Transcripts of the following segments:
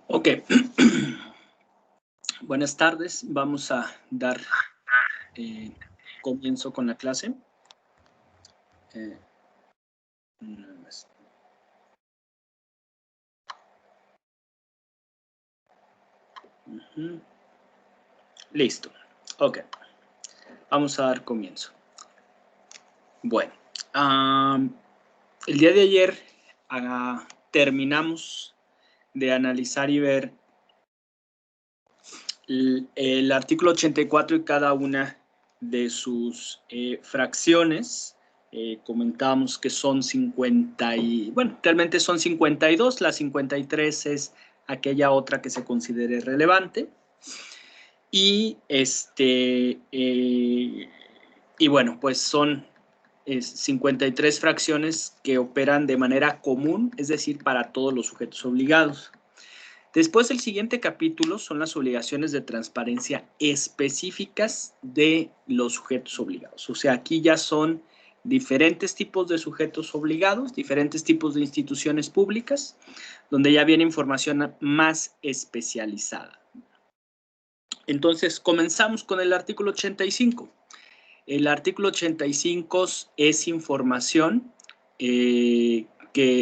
Ok. Buenas tardes. Vamos a dar comienzo con la clase. Listo. Ok. Vamos a dar comienzo. Bueno. El día de ayer terminamos de analizar y ver el artículo 84 y cada una de sus fracciones. Comentábamos que son 50 y, bueno, realmente son 52, la 53 es aquella otra que se considere relevante. Y y bueno, pues son 53 fracciones que operan de manera común, es decir, para todos los sujetos obligados. Después, el siguiente capítulo son las obligaciones de transparencia específicas de los sujetos obligados. O sea, aquí ya son diferentes tipos de sujetos obligados, diferentes tipos de instituciones públicas, donde ya viene información más especializada. Entonces, comenzamos con el artículo 85. El artículo 85 es información que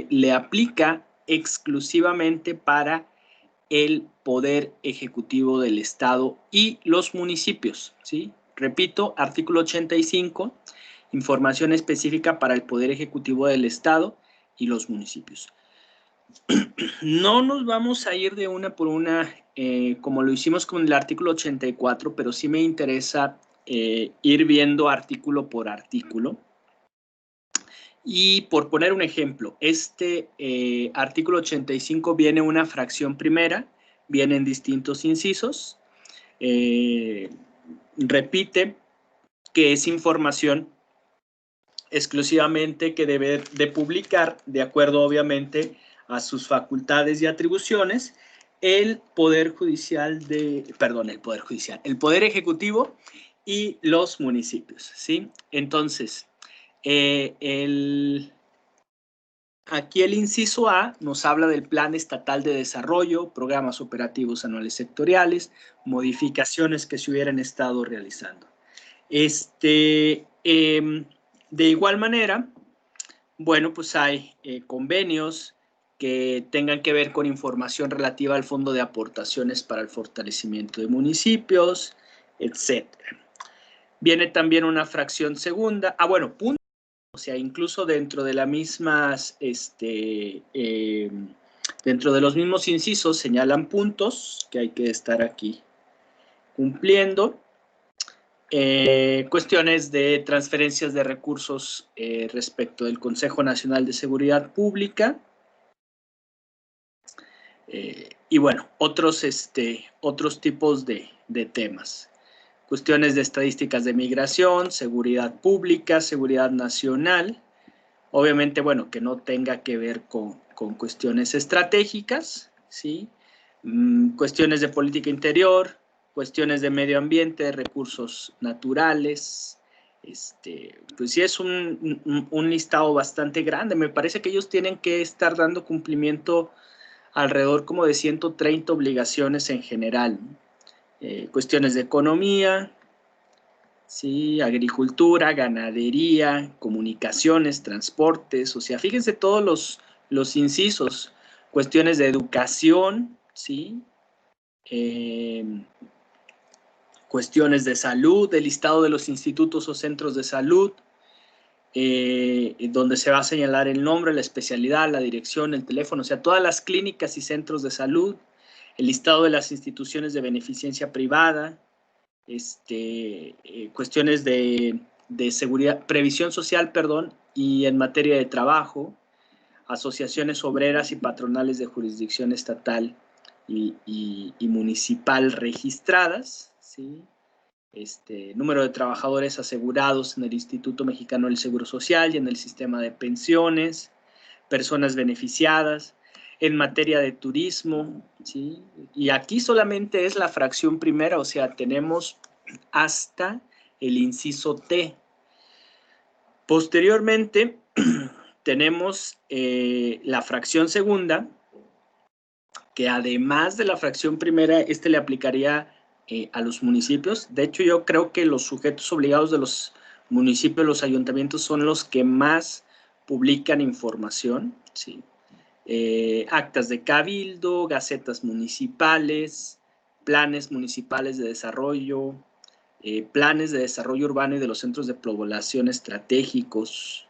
le aplica exclusivamente para el Poder Ejecutivo del Estado y los municipios, ¿sí? Repito, artículo 85, información específica para el Poder Ejecutivo del Estado y los municipios. No nos vamos a ir de una por una, como lo hicimos con el artículo 84, pero sí me interesa ir viendo artículo por artículo. Y por poner un ejemplo, artículo 85 viene una fracción primera, vienen distintos incisos, repite que es información exclusivamente que debe de publicar, de acuerdo obviamente a sus facultades y atribuciones, el Poder Ejecutivo y los municipios, ¿sí? Entonces, aquí el inciso A nos habla del Plan Estatal de Desarrollo, programas operativos anuales sectoriales, modificaciones que se hubieran estado realizando. De igual manera, bueno, pues hay convenios que tengan que ver con información relativa al Fondo de Aportaciones para el Fortalecimiento de Municipios, etc. Viene también una fracción segunda. Punto. O sea, incluso dentro de las mismas, dentro de los mismos incisos señalan puntos que hay que estar aquí cumpliendo. Cuestiones de transferencias de recursos respecto del Consejo Nacional de Seguridad Pública. Y bueno, otros tipos de temas. Cuestiones de estadísticas de migración, seguridad pública, seguridad nacional. Obviamente, bueno, que no tenga que ver con cuestiones estratégicas, ¿sí? Cuestiones de política interior, cuestiones de medio ambiente, recursos naturales. Pues sí es un listado bastante grande. Me parece que ellos tienen que estar dando cumplimiento alrededor como de 130 obligaciones en general. Cuestiones de economía, ¿sí? Agricultura, ganadería, comunicaciones, transportes, o sea, fíjense todos los incisos, cuestiones de educación, ¿sí? Cuestiones de salud, el listado de los institutos o centros de salud, donde se va a señalar el nombre, la especialidad, la dirección, el teléfono, o sea, todas las clínicas y centros de salud, el listado de las instituciones de beneficencia privada, cuestiones de seguridad, previsión social, perdón, y en materia de trabajo, asociaciones obreras y patronales de jurisdicción estatal y municipal registradas, ¿sí? Número de trabajadores asegurados en el Instituto Mexicano del Seguro Social y en el sistema de pensiones, personas beneficiadas, en materia de turismo, ¿sí? Y aquí solamente es la fracción primera, o sea, tenemos hasta el inciso T. Posteriormente, tenemos la fracción segunda, que además de la fracción primera, le aplicaría a los municipios. De hecho, yo creo que los sujetos obligados de los municipios, los ayuntamientos, son los que más publican información, ¿sí? Actas de cabildo, gacetas municipales, planes municipales de desarrollo, planes de desarrollo urbano y de los centros de población estratégicos,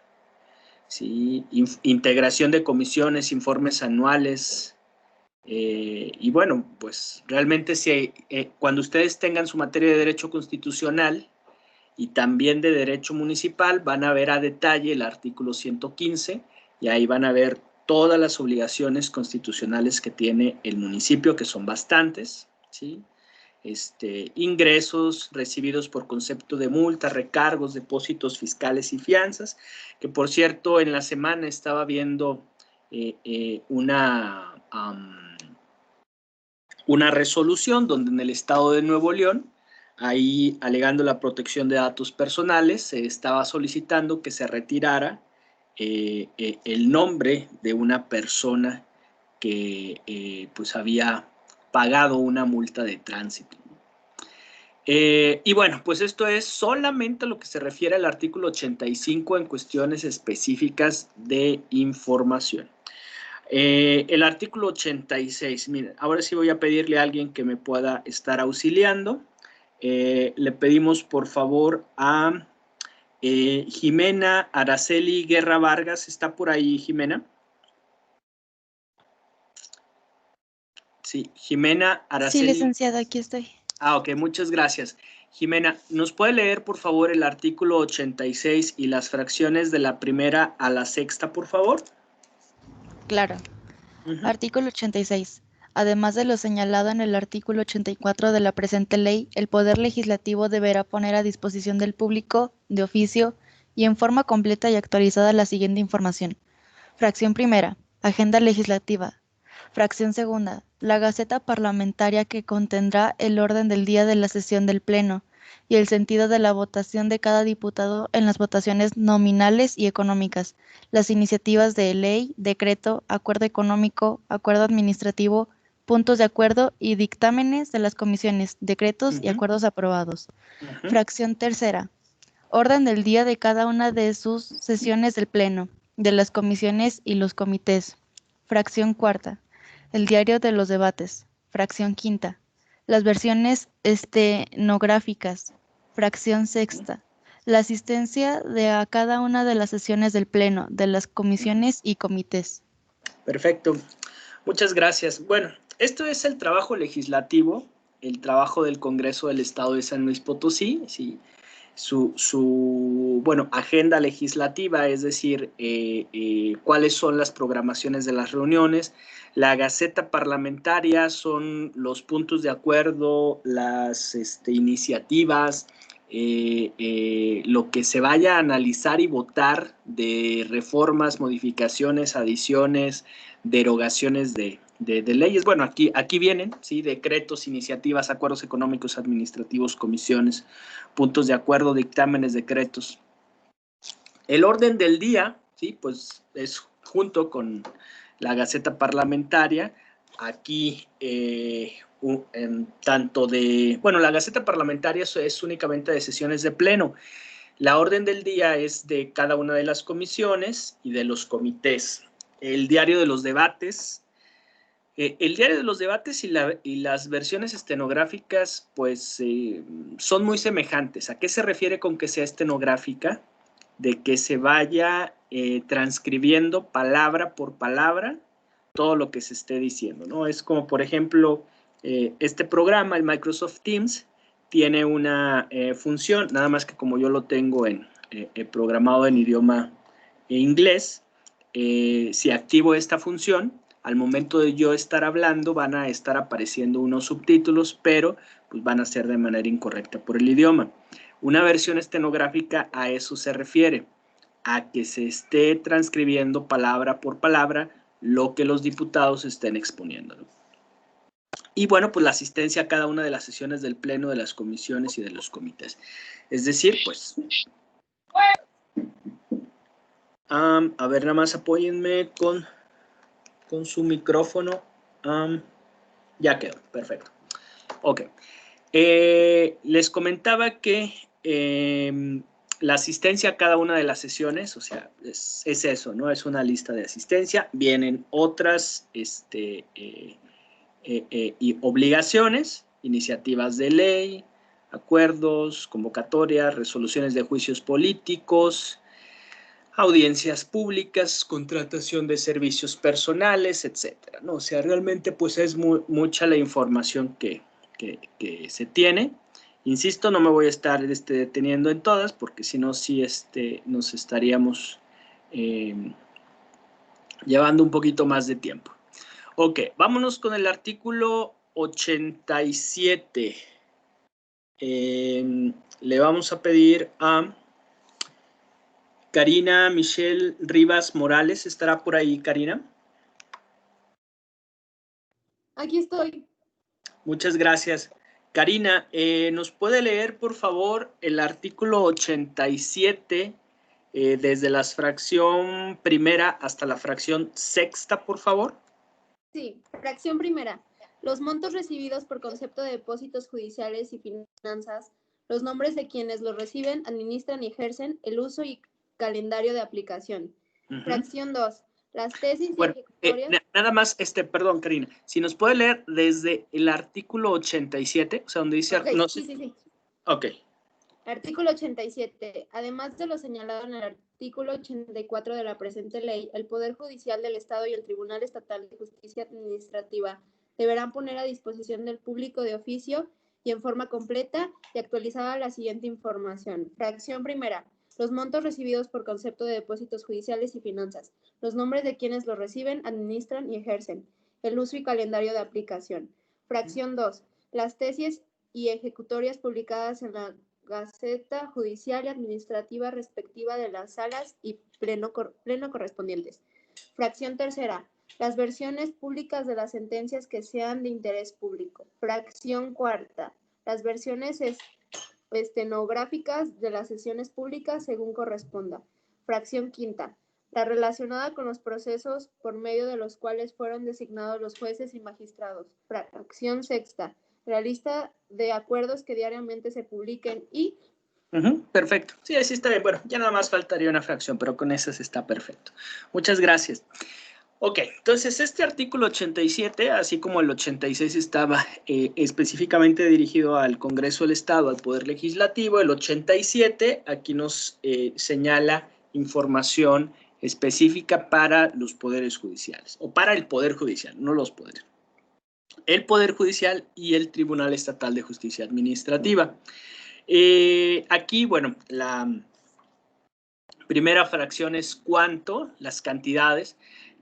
¿sí? Integración de comisiones, informes anuales, y bueno, pues realmente cuando ustedes tengan su materia de derecho constitucional y también de derecho municipal, van a ver a detalle el artículo 115 y ahí van a ver todas las obligaciones constitucionales que tiene el municipio, que son bastantes, ¿sí? Ingresos recibidos por concepto de multa, recargos, depósitos fiscales y fianzas, que por cierto en la semana estaba viendo una resolución donde en el estado de Nuevo León, ahí alegando la protección de datos personales, se estaba solicitando que se retirara el nombre de una persona que pues había pagado una multa de tránsito. Y bueno, pues esto es solamente lo que se refiere al artículo 85 en cuestiones específicas de información. El artículo 86, miren, ahora sí voy a pedirle a alguien que me pueda estar auxiliando. Le pedimos por favor a Jimena Araceli Guerra Vargas. ¿Está por ahí, Jimena? Sí, Jimena Araceli. Sí, licenciada, aquí estoy. Ok, muchas gracias. Jimena, ¿nos puede leer por favor el artículo 86 y las fracciones de la primera a la sexta, por favor? Claro. Artículo 86. Además de lo señalado en el artículo 84 de la presente ley, el Poder Legislativo deberá poner a disposición del público, de oficio y en forma completa y actualizada la siguiente información. Fracción primera. Agenda legislativa. Fracción segunda. La Gaceta Parlamentaria que contendrá el orden del día de la sesión del Pleno y el sentido de la votación de cada diputado en las votaciones nominales y económicas, las iniciativas de ley, decreto, acuerdo económico, acuerdo administrativo, puntos de acuerdo y dictámenes de las comisiones, decretos y acuerdos aprobados. Fracción tercera. Orden del día de cada una de sus sesiones del Pleno, de las comisiones y los comités. Fracción cuarta. El diario de los debates. Fracción quinta. Las versiones estenográficas. Fracción sexta. La asistencia a cada una de las sesiones del Pleno, de las comisiones y comités. Perfecto. Muchas gracias. Bueno, esto es el trabajo legislativo, el trabajo del Congreso del Estado de San Luis Potosí, ¿sí? Bueno, agenda legislativa, es decir, cuáles son las programaciones de las reuniones. La Gaceta Parlamentaria son los puntos de acuerdo, las iniciativas, lo que se vaya a analizar y votar de reformas, modificaciones, adiciones, derogaciones de leyes. Bueno, aquí vienen, ¿sí? Decretos, iniciativas, acuerdos económicos, administrativos, comisiones, puntos de acuerdo, dictámenes, decretos. El orden del día, ¿sí? Pues es junto con la Gaceta Parlamentaria. Aquí, la Gaceta Parlamentaria es únicamente de sesiones de pleno. La orden del día es de cada una de las comisiones y de los comités. El diario de los debates. El diario de los debates y las versiones estenográficas, pues, son muy semejantes. ¿A qué se refiere con que sea estenográfica? De que se vaya transcribiendo palabra por palabra todo lo que se esté diciendo, ¿no? Es como, por ejemplo, este programa, el Microsoft Teams, tiene una función, nada más que como yo lo tengo programado en idioma inglés, si activo esta función, al momento de yo estar hablando van a estar apareciendo unos subtítulos, pero pues van a ser de manera incorrecta por el idioma. Una versión estenográfica a eso se refiere, a que se esté transcribiendo palabra por palabra lo que los diputados estén exponiendo, ¿no? Y bueno, pues la asistencia a cada una de las sesiones del Pleno, de las comisiones y de los comités. Es decir, pues... a ver, nada más apóyenme con su micrófono. Ya quedó, perfecto. Ok. Les comentaba que la asistencia a cada una de las sesiones, o sea, es eso, ¿no? Es una lista de asistencia. Vienen otras y obligaciones, iniciativas de ley, acuerdos, convocatorias, resoluciones de juicios políticos, audiencias públicas, contratación de servicios personales, etcétera, ¿no? O sea, realmente pues es mucha la información que se tiene. Insisto, no me voy a estar deteniendo en todas, porque si no, sí nos estaríamos llevando un poquito más de tiempo. Ok, vámonos con el artículo 87. Le vamos a pedir a Karina Michelle Rivas Morales. ¿Estará por ahí, Karina? Aquí estoy. Muchas gracias. Karina, ¿nos puede leer, por favor, el artículo 87 desde la fracción primera hasta la fracción sexta, por favor? Sí, fracción primera. Los montos recibidos por concepto de depósitos judiciales y finanzas, los nombres de quienes los reciben, administran y ejercen el uso y calendario de aplicación. Fracción 2. Las tesis Bueno, y ejecutorias. nada más, perdón, Karina, si nos puede leer desde el artículo 87, o sea, donde dice... Okay, no sé. Sí. Ok. Artículo 87. Además de lo señalado en el artículo 84 de la presente ley, el Poder Judicial del Estado y el Tribunal Estatal de Justicia Administrativa deberán poner a disposición del público de oficio y en forma completa y actualizada la siguiente información. Fracción primera. Los montos recibidos por concepto de depósitos judiciales y finanzas. Los nombres de quienes los reciben, administran y ejercen. El uso y calendario de aplicación. Fracción 2. Las tesis y ejecutorias publicadas en la Gaceta Judicial y Administrativa respectiva de las salas y pleno correspondientes. Fracción tercera. Las versiones públicas de las sentencias que sean de interés público. Fracción cuarta. Las versiones estenográficas de las sesiones públicas según corresponda. Fracción quinta. La relacionada con los procesos por medio de los cuales fueron designados los jueces y magistrados. Fracción sexta. La lista de acuerdos que diariamente se publiquen y... Perfecto. Sí, así está bien. Bueno, ya nada más faltaría una fracción, pero con esas está perfecto. Muchas gracias. Ok, entonces este artículo 87, así como el 86 estaba específicamente dirigido al Congreso del Estado, al Poder Legislativo, el 87 aquí nos señala información específica para los poderes judiciales, o para el Poder Judicial, no los poderes. El Poder Judicial y el Tribunal Estatal de Justicia Administrativa. Aquí, bueno, la primera fracción es cuánto, las cantidades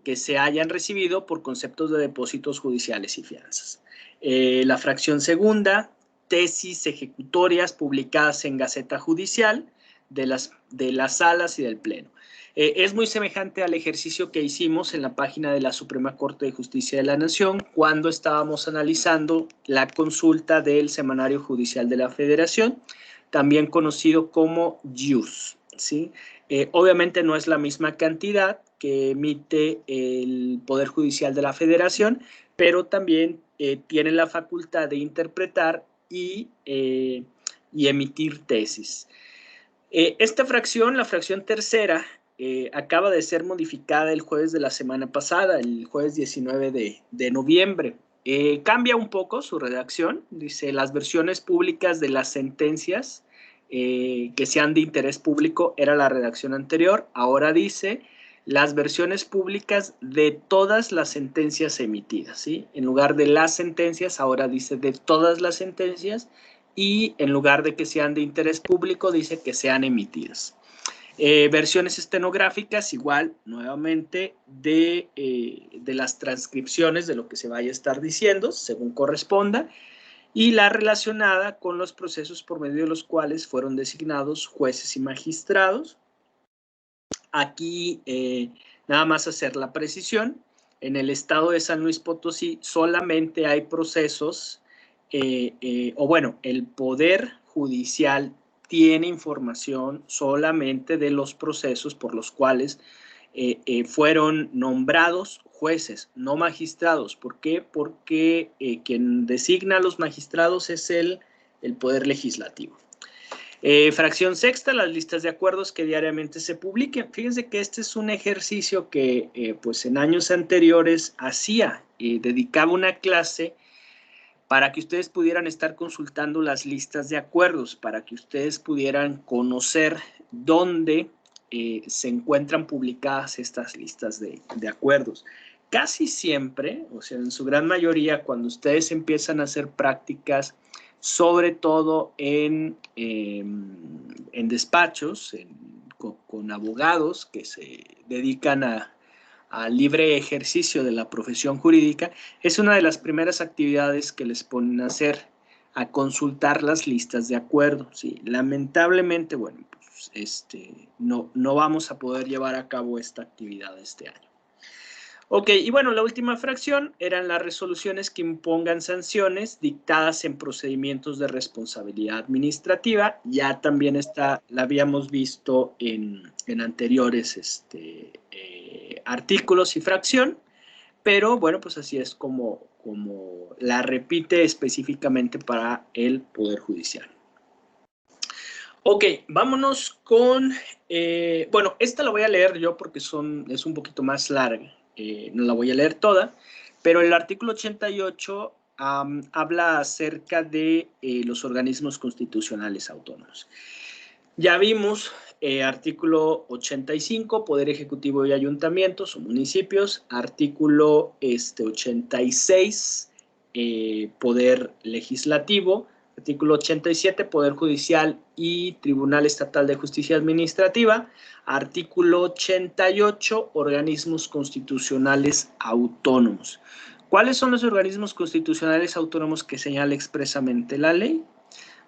que se hayan recibido por conceptos de depósitos judiciales y fianzas. La fracción segunda, tesis ejecutorias publicadas en Gaceta Judicial de las salas y del Pleno. Es muy semejante al ejercicio que hicimos en la página de la Suprema Corte de Justicia de la Nación cuando estábamos analizando la consulta del Semanario Judicial de la Federación, también conocido como JUS, ¿sí? Obviamente no es la misma cantidad que emite el Poder Judicial de la Federación, pero también tiene la facultad de interpretar y emitir tesis. Esta fracción, la fracción tercera, acaba de ser modificada el jueves de la semana pasada, el jueves 19 de noviembre. Cambia un poco su redacción, dice las versiones públicas de las sentencias que sean de interés público, era la redacción anterior, ahora dice las versiones públicas de todas las sentencias emitidas, ¿sí? En lugar de las sentencias, ahora dice de todas las sentencias, y en lugar de que sean de interés público, dice que sean emitidas. Versiones estenográficas, igual, nuevamente, de las transcripciones de lo que se vaya a estar diciendo, según corresponda, y la relacionada con los procesos por medio de los cuales fueron designados jueces y magistrados. Aquí, nada más hacer la precisión, en el estado de San Luis Potosí solamente hay procesos, o bueno, el Poder Judicial tiene información solamente de los procesos por los cuales fueron nombrados jueces, no magistrados. ¿Por qué? Porque quien designa a los magistrados es el Poder Legislativo. Fracción sexta, las listas de acuerdos que diariamente se publiquen. Fíjense que este es un ejercicio que pues en años anteriores hacía, dedicaba una clase para que ustedes pudieran estar consultando las listas de acuerdos, para que ustedes pudieran conocer dónde se encuentran publicadas estas listas de acuerdos. Casi siempre, o sea, en su gran mayoría, cuando ustedes empiezan a hacer prácticas, sobre todo en despachos, con abogados que se dedican al libre ejercicio de la profesión jurídica, es una de las primeras actividades que les ponen a hacer, a consultar las listas de acuerdo. ¿Sí? Lamentablemente, bueno, pues no vamos a poder llevar a cabo esta actividad este año. Ok, y bueno, la última fracción eran las resoluciones que impongan sanciones dictadas en procedimientos de responsabilidad administrativa. Ya también la habíamos visto en anteriores artículos y fracción, pero bueno, pues así es como la repite específicamente para el Poder Judicial. Ok, vámonos con, bueno, esta la voy a leer yo porque es un poquito más larga. No la voy a leer toda, pero el artículo 88 habla acerca de los organismos constitucionales autónomos. Ya vimos artículo 85, Poder Ejecutivo y Ayuntamientos o municipios, artículo 86, Poder Legislativo, artículo 87, Poder Judicial y Tribunal Estatal de Justicia Administrativa. Artículo 88, organismos constitucionales autónomos. ¿Cuáles son los organismos constitucionales autónomos que señala expresamente la ley?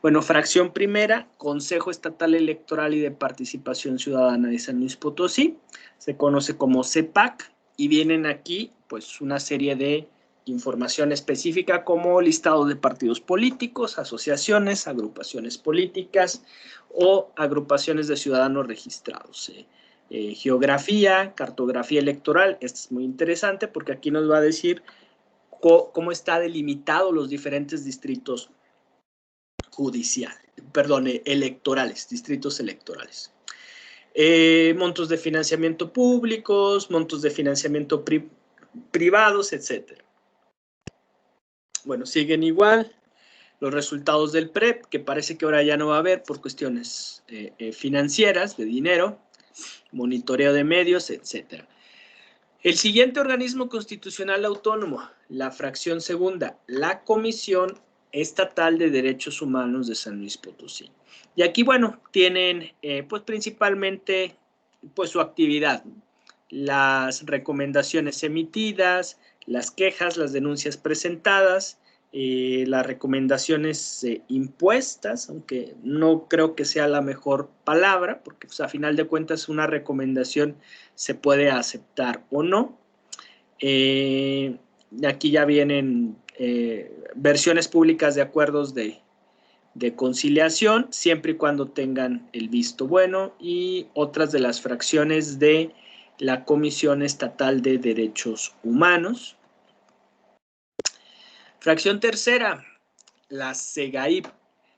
Bueno, fracción primera, Consejo Estatal Electoral y de Participación Ciudadana de San Luis Potosí. Se conoce como CEPAC y vienen aquí pues una serie de información específica como listado de partidos políticos, asociaciones, agrupaciones políticas o agrupaciones de ciudadanos registrados. Geografía, cartografía electoral, esto es muy interesante porque aquí nos va a decir cómo está delimitado los diferentes distritos electorales, distritos electorales. Montos de financiamiento públicos, montos de financiamiento privados, etcétera. Bueno, siguen igual los resultados del PREP, que parece que ahora ya no va a haber por cuestiones financieras, de dinero, monitoreo de medios, etcétera. El siguiente organismo constitucional autónomo, la fracción segunda, la Comisión Estatal de Derechos Humanos de San Luis Potosí. Y aquí, bueno, tienen pues principalmente pues su actividad, las recomendaciones emitidas, las quejas, las denuncias presentadas, las recomendaciones impuestas, aunque no creo que sea la mejor palabra, porque pues, a final de cuentas una recomendación se puede aceptar o no. Aquí ya vienen versiones públicas de acuerdos de conciliación, siempre y cuando tengan el visto bueno, y otras de las fracciones de la Comisión Estatal de Derechos Humanos. Fracción tercera, la SEGAIP.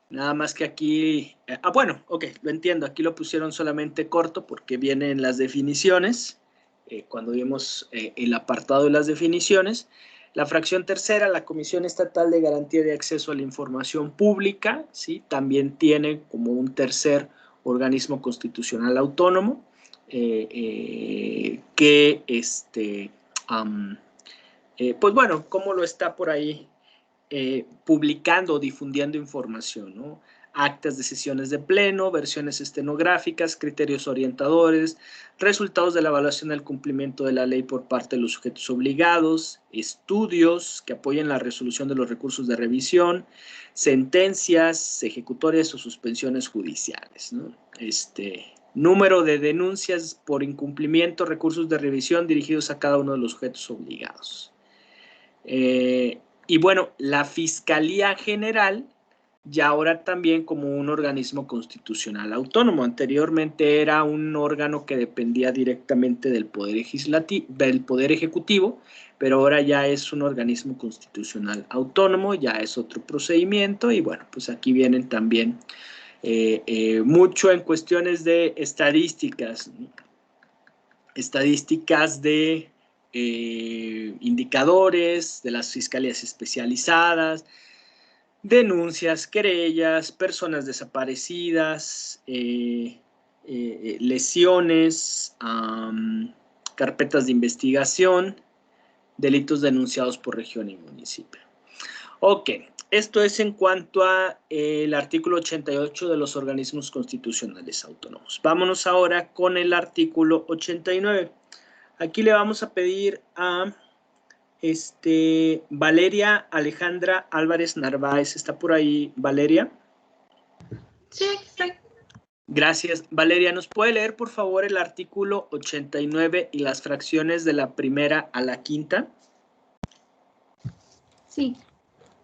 Nada más que aquí, bueno, ok, lo entiendo, aquí lo pusieron solamente corto porque vienen las definiciones, cuando vimos el apartado de las definiciones. La fracción tercera, la Comisión Estatal de Garantía de Acceso a la Información Pública, ¿sí? También tiene como un tercer organismo constitucional autónomo, que pues bueno, como lo está por ahí publicando o difundiendo información, ¿no? Actas de sesiones de pleno, versiones estenográficas, criterios orientadores, resultados de la evaluación del cumplimiento de la ley por parte de los sujetos obligados, estudios que apoyen la resolución de los recursos de revisión, sentencias ejecutorias o suspensiones judiciales, ¿no? Número de denuncias por incumplimiento, recursos de revisión dirigidos a cada uno de los sujetos obligados. Y bueno, la Fiscalía General y ahora también como un organismo constitucional autónomo. Anteriormente era un órgano que dependía directamente del Poder Ejecutivo, pero ahora ya es un organismo constitucional autónomo, ya es otro procedimiento, y bueno, pues aquí vienen también mucho en cuestiones de estadísticas, ¿no? Estadísticas de indicadores, de las fiscalías especializadas, denuncias, querellas, personas desaparecidas, lesiones, carpetas de investigación, delitos denunciados por región y municipio. Ok, esto es en cuanto a el artículo 88 de los organismos constitucionales autónomos. Vámonos ahora con el artículo 89. Aquí le vamos a pedir a Valeria Alejandra Álvarez Narváez. ¿Está por ahí, Valeria? Sí, aquí estoy. Gracias. Valeria, ¿nos puede leer, por favor, el artículo 89 y las fracciones de la primera a la quinta? Sí.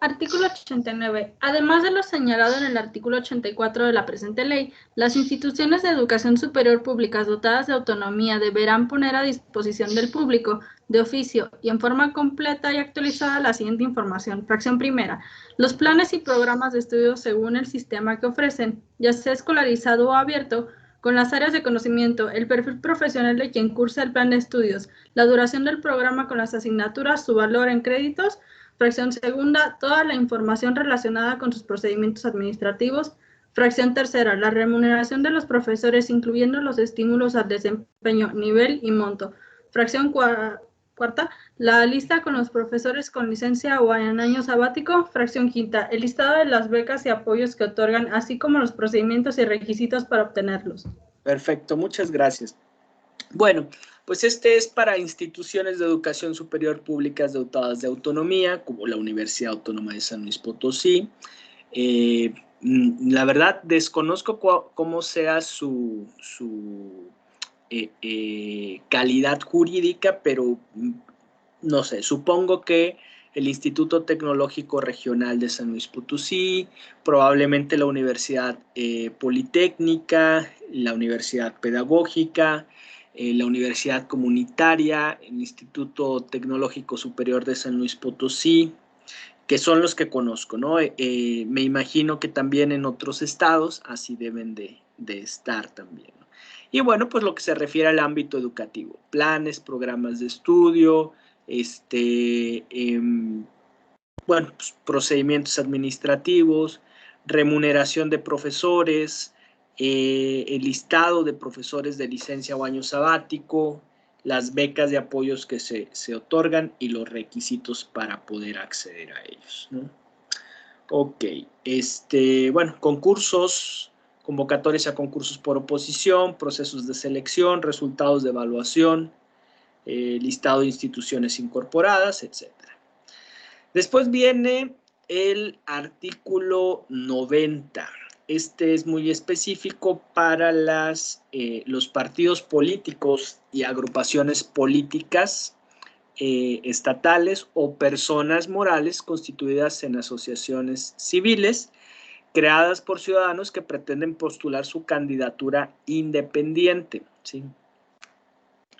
Artículo 89. Además de lo señalado en el artículo 84 de la presente ley, las instituciones de educación superior públicas dotadas de autonomía deberán poner a disposición del público, de oficio y en forma completa y actualizada, la siguiente información. Fracción primera. Los planes y programas de estudio según el sistema que ofrecen, ya sea escolarizado o abierto, con las áreas de conocimiento, el perfil profesional de quien cursa el plan de estudios, la duración del programa con las asignaturas, su valor en créditos. Fracción segunda, toda la información relacionada con sus procedimientos administrativos. Fracción tercera, la remuneración de los profesores, incluyendo los estímulos al desempeño, nivel y monto. Fracción cuarta, la lista con los profesores con licencia o en año sabático. Fracción quinta, el listado de las becas y apoyos que otorgan, así como los procedimientos y requisitos para obtenerlos. Perfecto, muchas gracias. Bueno, pues este es para instituciones de educación superior públicas dotadas de autonomía, como la Universidad Autónoma de San Luis Potosí. La verdad, desconozco cómo sea su calidad jurídica, pero no sé, supongo que el Instituto Tecnológico Regional de San Luis Potosí, probablemente la Universidad Politécnica, la Universidad Pedagógica, la Universidad Comunitaria, el Instituto Tecnológico Superior de San Luis Potosí, que son los que conozco, ¿no? Me imagino que también en otros estados así deben de estar también, ¿no? Y bueno, pues lo que se refiere al ámbito educativo, planes, programas de estudio, bueno, pues, procedimientos administrativos, remuneración de profesores, el listado de profesores de licencia o año sabático, las becas de apoyos que se otorgan y los requisitos para poder acceder a ellos, ¿no? Ok, bueno, concursos, convocatorias a concursos por oposición, procesos de selección, resultados de evaluación, listado de instituciones incorporadas, etc. Después viene el artículo 90. Este es muy específico para los partidos políticos y agrupaciones políticas estatales o personas morales constituidas en asociaciones civiles creadas por ciudadanos que pretenden postular su candidatura independiente, ¿sí?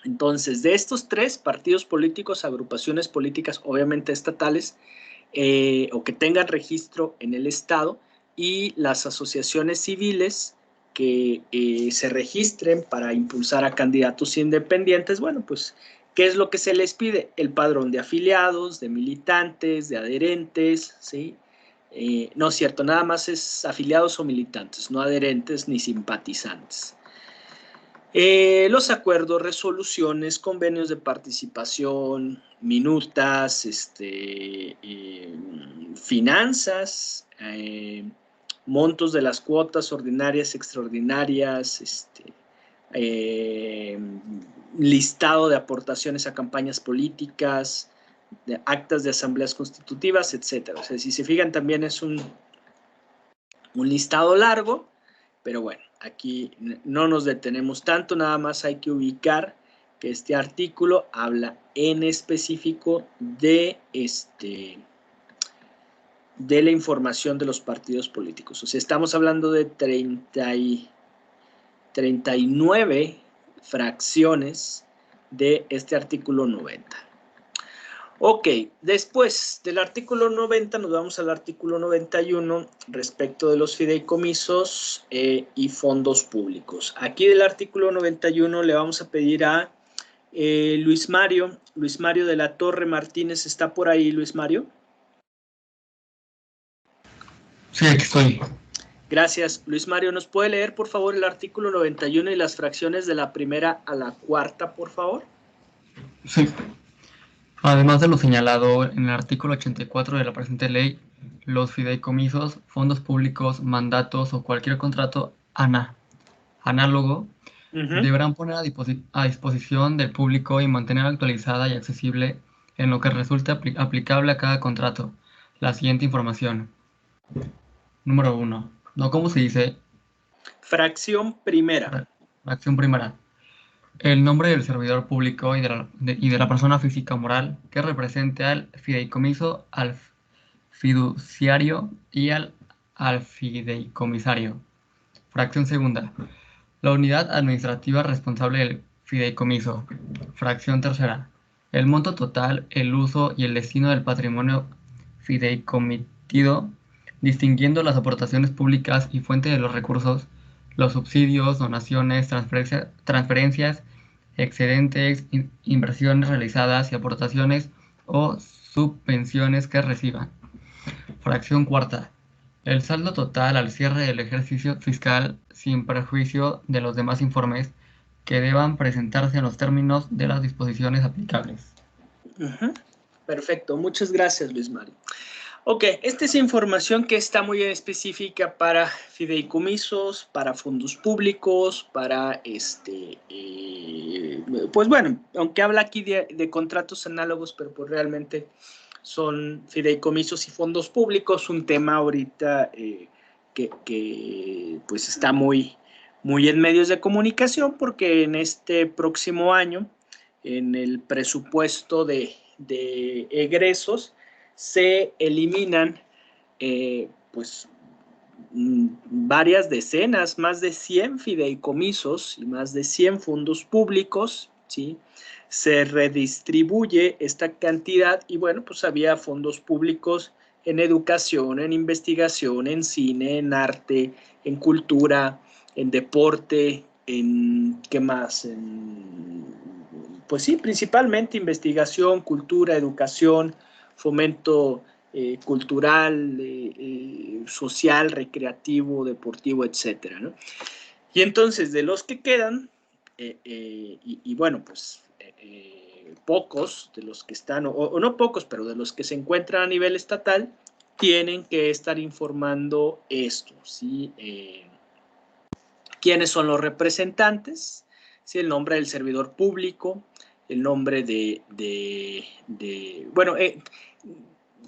Entonces, de estos tres partidos políticos, agrupaciones políticas, obviamente estatales, o que tengan registro en el Estado, y las asociaciones civiles que se registren para impulsar a candidatos independientes, bueno, pues, ¿qué es lo que se les pide? El padrón de afiliados, de militantes, de adherentes, ¿sí? No es cierto, nada más es afiliados o militantes, no adherentes ni simpatizantes. Los acuerdos, resoluciones, convenios de participación, minutas, finanzas, montos de las cuotas ordinarias, extraordinarias, listado de aportaciones a campañas políticas, de actas de asambleas constitutivas, etcétera. O sea, si se fijan, también es un listado largo, pero bueno, aquí no nos detenemos tanto, nada más hay que ubicar que este artículo habla en específico de de la información de los partidos políticos. O sea, estamos hablando de 39 fracciones de este artículo 90. Ok, después del artículo 90 nos vamos al artículo 91 respecto de los fideicomisos y fondos públicos. Aquí del artículo 91 le vamos a pedir a Luis Mario de la Torre Martínez. ¿Está por ahí, Luis Mario? Sí, aquí estoy. Gracias. Luis Mario, ¿nos puede leer, por favor, el artículo 91 y las fracciones de la primera a la cuarta, por favor? Sí. Además de lo señalado en el artículo 84 de la presente ley, los fideicomisos, fondos públicos, mandatos o cualquier contrato análogo deberán poner a disposición del público y mantener actualizada y accesible en lo que resulte aplicable a cada contrato la siguiente información. Número 1. No, ¿cómo se dice? Fracción primera. Fracción primera. El nombre del servidor público y de la persona física o moral que represente al fideicomiso, al fiduciario y al fideicomisario. Fracción segunda. La unidad administrativa responsable del fideicomiso. Fracción tercera. El monto total, el uso y el destino del patrimonio fideicomitido, distinguiendo las aportaciones públicas y fuente de los recursos, los subsidios, donaciones, transferencias, excedentes, inversiones realizadas y aportaciones o subvenciones que reciban. Fracción cuarta. El saldo total al cierre del ejercicio fiscal sin perjuicio de los demás informes que deban presentarse en los términos de las disposiciones aplicables. Perfecto, muchas gracias, Luis Mario. Ok, esta es información que está muy específica para fideicomisos, para fondos públicos, para pues bueno, aunque habla aquí de contratos análogos, pero pues realmente son fideicomisos y fondos públicos, un tema ahorita que pues está muy en medios de comunicación, porque en este próximo año, en el presupuesto de egresos, se eliminan pues varias decenas, más de 100 fideicomisos y más de 100 fondos públicos, ¿sí? Se redistribuye esta cantidad y bueno, pues había fondos públicos en educación, en investigación, en cine, en arte, en cultura, en deporte, en ¿qué más? Pues sí, principalmente investigación, cultura, educación, fomento cultural, social, recreativo, deportivo, etcétera, ¿no? Y entonces, de los que quedan, y bueno, pues pocos de los que están, o no pocos, pero de los que se encuentran a nivel estatal, tienen que estar informando esto, ¿sí? ¿Quiénes son los representantes? ¿Sí? El nombre del servidor público, el nombre bueno,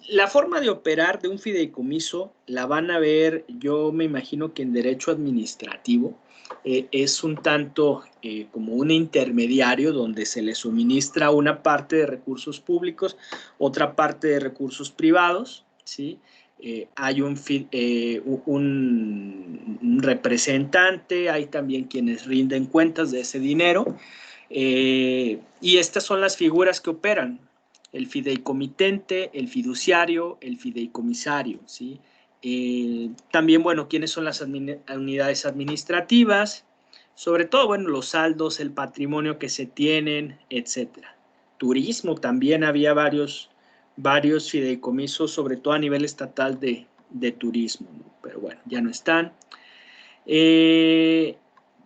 la forma de operar de un fideicomiso la van a ver, yo me imagino que en derecho administrativo es un tanto como un intermediario donde se le suministra una parte de recursos públicos, otra parte de recursos privados, ¿sí? Hay un representante, hay también quienes rinden cuentas de ese dinero, y estas son las figuras que operan: el fideicomitente, el fiduciario, el fideicomisario, ¿sí? También, bueno, ¿quiénes son las unidades administrativas? Sobre todo, bueno, los saldos, el patrimonio que se tienen, etcétera. Turismo, también había varios fideicomisos, sobre todo a nivel estatal de turismo, ¿no? Pero bueno, ya no están.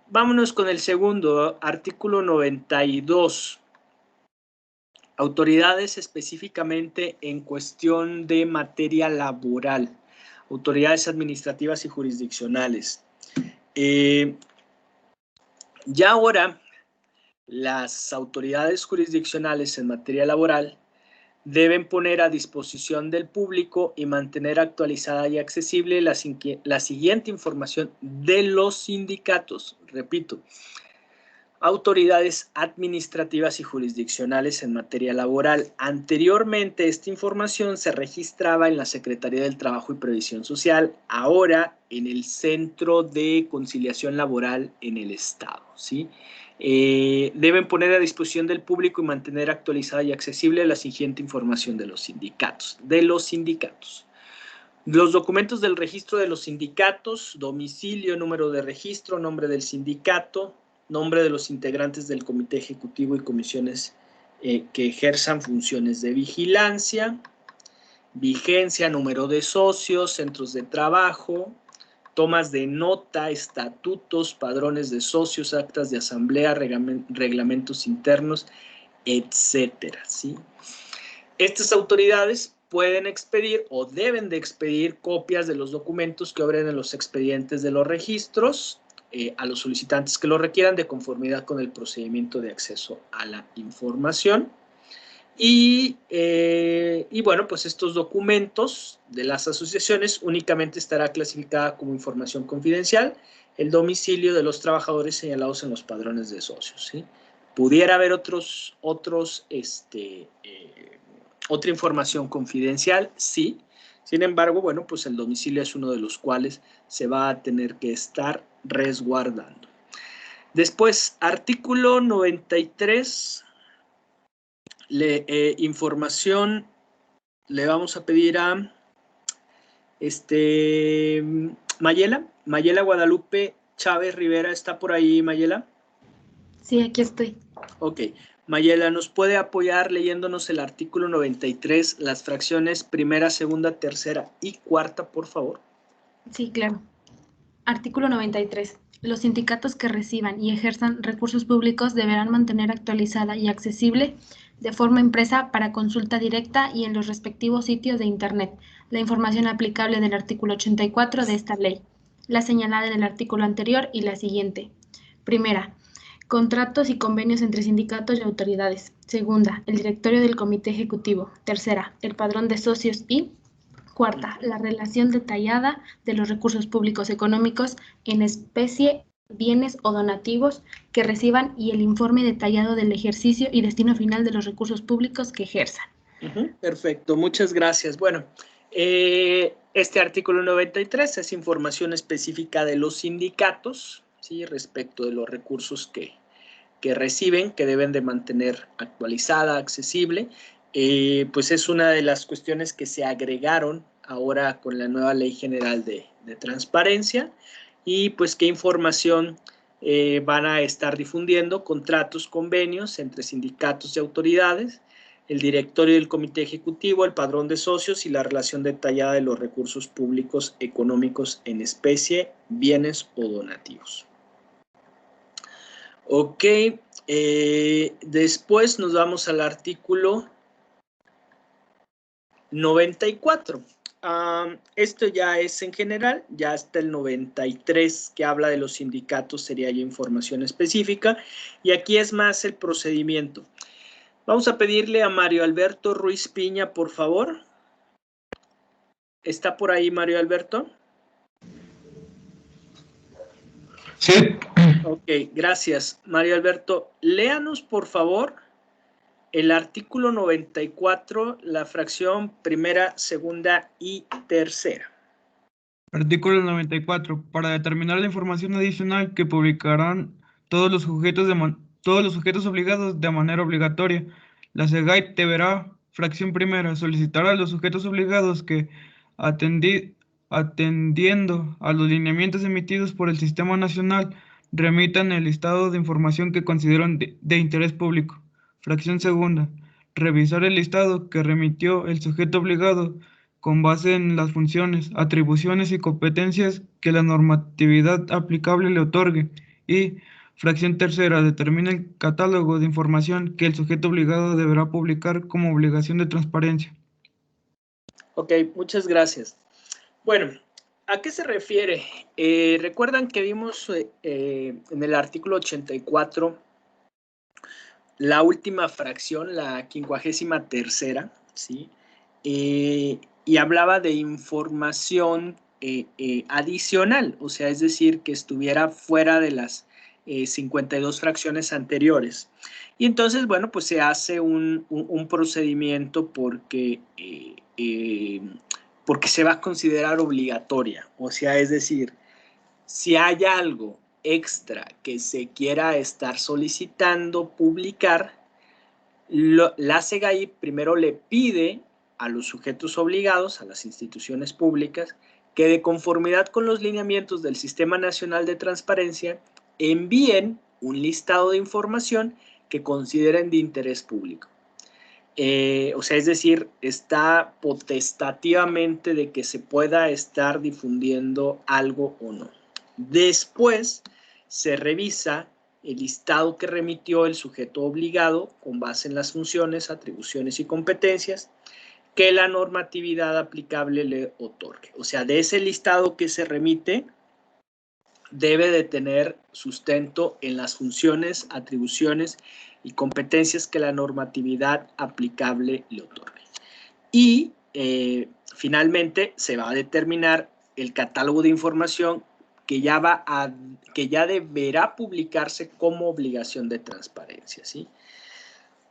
Vámonos con el segundo, artículo 92. Autoridades específicamente en cuestión de materia laboral, autoridades administrativas y jurisdiccionales. Ya ahora, las autoridades jurisdiccionales en materia laboral deben poner a disposición del público y mantener actualizada y accesible la siguiente información de los sindicatos. Repito, autoridades administrativas y jurisdiccionales en materia laboral. Anteriormente, esta información se registraba en la Secretaría del Trabajo y Previsión Social, ahora en el Centro de Conciliación Laboral en el Estado, ¿sí? Deben poner a disposición del público y mantener actualizada y accesible la siguiente información de los sindicatos. Los documentos del registro de los sindicatos: domicilio, número de registro, nombre del sindicato, nombre de los integrantes del comité ejecutivo y comisiones que ejerzan funciones de vigilancia, vigencia, número de socios, centros de trabajo, tomas de nota, estatutos, padrones de socios, actas de asamblea, reglamentos internos, etcétera, ¿sí? Estas autoridades pueden expedir o deben de expedir copias de los documentos que obren en los expedientes de los registros a los solicitantes que lo requieran de conformidad con el procedimiento de acceso a la información. Y bueno, pues estos documentos de las asociaciones únicamente estará clasificada como información confidencial el domicilio de los trabajadores señalados en los padrones de socios, ¿sí? Pudiera haber otra información confidencial, sí. Sin embargo, bueno, pues el domicilio es uno de los cuales se va a tener que estar resguardando. Después, artículo 93, información, le vamos a pedir a Mayela Guadalupe Chávez Rivera. ¿Está por ahí, Mayela? Sí, aquí estoy. Ok. Mayela, ¿nos puede apoyar leyéndonos el artículo 93, las fracciones primera, segunda, tercera y cuarta, por favor? Sí, claro. Artículo 93. Los sindicatos que reciban y ejerzan recursos públicos deberán mantener actualizada y accesible de forma impresa para consulta directa y en los respectivos sitios de Internet la información aplicable del artículo 84 de esta ley, la señalada en el artículo anterior y la siguiente. Primera, contratos y convenios entre sindicatos y autoridades. Segunda, el directorio del comité ejecutivo. Tercera, el padrón de socios y... Cuarta, la relación detallada de los recursos públicos económicos en especie, bienes o donativos que reciban y el informe detallado del ejercicio y destino final de los recursos públicos que ejerzan. Perfecto, muchas gracias. Bueno, este artículo 93 es información específica de los sindicatos, ¿sí? Respecto de los recursos que reciben, que deben de mantener actualizada, accesible. Pues es una de las cuestiones que se agregaron ahora con la nueva Ley General de Transparencia, y pues qué información van a estar difundiendo: contratos, convenios entre sindicatos y autoridades, el directorio del comité ejecutivo, el padrón de socios y la relación detallada de los recursos públicos económicos en especie, bienes o donativos. Ok, después nos vamos al artículo 94. Esto ya es en general, ya hasta el 93 que habla de los sindicatos sería ya información específica, y aquí es más el procedimiento. Vamos a pedirle a Mario Alberto Ruiz Piña, por favor. ¿Está por ahí Mario Alberto? Sí. Ok, gracias. Mario Alberto, léanos por favor el artículo 94, la fracción primera, segunda y tercera. Artículo 94. Para determinar la información adicional que publicarán todos los sujetos obligados de manera obligatoria, la SEGAIP deberá, fracción primera, solicitar a los sujetos obligados que, atendiendo a los lineamientos emitidos por el Sistema Nacional, remitan el listado de información que consideran de interés público. Fracción segunda, revisar el listado que remitió el sujeto obligado con base en las funciones, atribuciones y competencias que la normatividad aplicable le otorgue. Y, fracción tercera, determina el catálogo de información que el sujeto obligado deberá publicar como obligación de transparencia. Ok, muchas gracias. Bueno, ¿a qué se refiere? Recuerdan que vimos en el artículo 84 la última fracción, la 53ª, ¿sí? Y hablaba de información adicional, o sea, es decir, que estuviera fuera de las 52 fracciones anteriores. Y entonces, bueno, pues se hace un procedimiento porque se va a considerar obligatoria. O sea, es decir, si hay algo extra que se quiera estar solicitando publicar, la SEGAIP primero le pide a los sujetos obligados, a las instituciones públicas, que de conformidad con los lineamientos del Sistema Nacional de Transparencia envíen un listado de información que consideren de interés público. O sea, es decir, está potestativamente de que se pueda estar difundiendo algo o no. Después se revisa el listado que remitió el sujeto obligado con base en las funciones, atribuciones y competencias que la normatividad aplicable le otorgue. O sea, de ese listado que se remite, debe de tener sustento en las funciones, atribuciones y competencias que la normatividad aplicable le otorgue. Y finalmente se va a determinar el catálogo de información que ya deberá publicarse como obligación de transparencia, ¿sí?